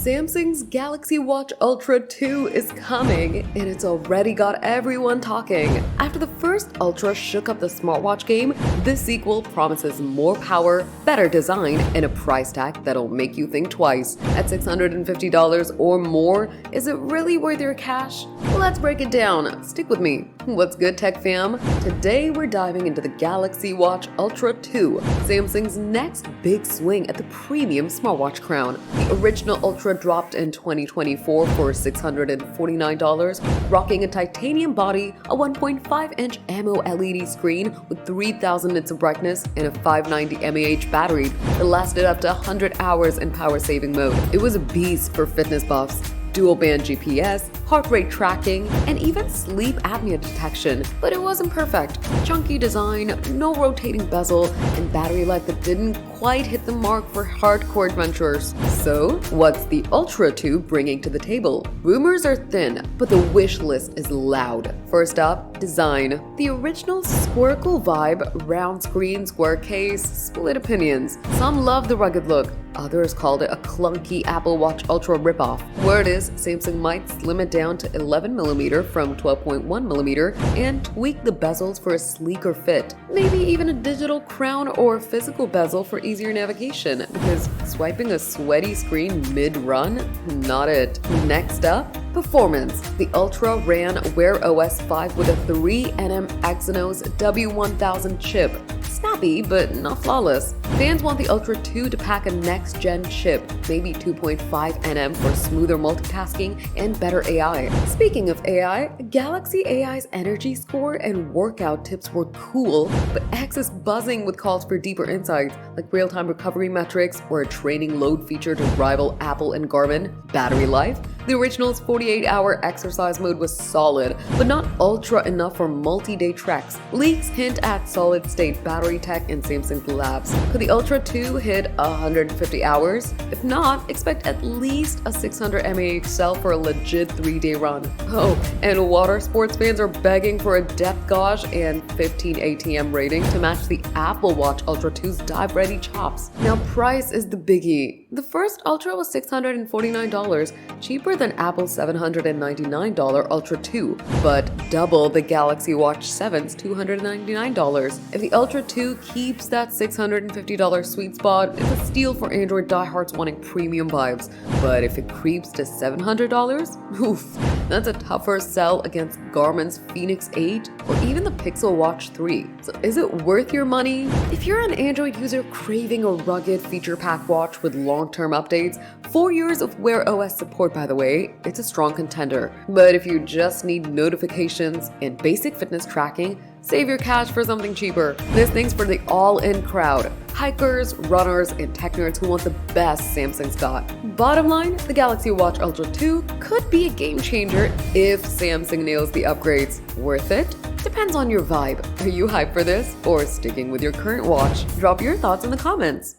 Samsung's Galaxy Watch Ultra 2 is coming, and it's already got everyone talking. After the first Ultra shook up the smartwatch game, this sequel promises more power, better design, and a price tag that'll make you think twice. At $650 or more, is it really worth your cash? Let's break it down. Stick with me. What's good, tech fam? Today we're diving into the Galaxy Watch Ultra 2, Samsung's next big swing at the premium smartwatch crown. The original Ultra dropped in 2024 for $649, rocking a titanium body, a 1.5-inch AMO LED screen with 3,000 nits of brightness, and a 590 mAh battery that lasted up to 100 hours in power-saving mode. It was a beast for fitness buffs. Dual-band GPS, heart rate tracking, and even sleep apnea detection, but it wasn't perfect. Chunky design, no rotating bezel, and battery life that didn't quite hit the mark for hardcore adventurers. So, what's the Ultra 2 bringing to the table? Rumors are thin, but the wish list is loud. First up, design. The original squircle vibe, round screen, square case, split opinions. Some love the rugged look. Others called it a clunky Apple Watch Ultra ripoff. Word is, Samsung might slim it down to 11mm from 12.1mm and tweak the bezels for a sleeker fit. Maybe even a digital crown or physical bezel for easier navigation, because swiping a sweaty screen mid-run? Not it. Next up, performance. The Ultra ran Wear OS 5 with a 3nm Exynos W1000 chip. Snappy, but not flawless. Fans want the Ultra 2 to pack a next-gen chip, maybe 2.5nm for smoother multitasking and better AI. Speaking of AI, Galaxy AI's energy score and workout tips were cool, but X is buzzing with calls for deeper insights, like real-time recovery metrics or a training load feature to rival Apple and Garmin. Battery life? The original's 48-hour exercise mode was solid, but not ultra enough for multi-day treks. Leaks hint at solid-state battery tech in Samsung's labs. Could the Ultra 2 hit 150 hours? If not, expect at least a 600 mAh cell for a legit 3-day run. Oh, and water sports fans are begging for a depth gauge and 15 ATM rating to match the Apple Watch Ultra 2's dive-ready chops. Now, price is the biggie. The first Ultra was $649, cheaper than Apple's $799 Ultra 2, but double the Galaxy Watch 7's $299. If the Ultra 2 keeps that $650 sweet spot, it's a steal for Android diehards wanting premium vibes. But if it creeps to $700, oof, that's a tougher sell against Garmin's Fenix 8 or even the Pixel Watch 3. So is it worth your money? If you're an Android user craving a rugged feature-packed watch with long-term updates, 4 years of Wear OS support, by the way, it's a strong contender. But if you just need notifications and basic fitness tracking, save your cash for something cheaper. This thing's for the all-in crowd. Hikers, runners, and tech nerds who want the best Samsung's got. Bottom line, the Galaxy Watch Ultra 2 could be a game changer if Samsung nails the upgrades. Worth it? Depends on your vibe. Are you hyped for this or sticking with your current watch? Drop your thoughts in the comments.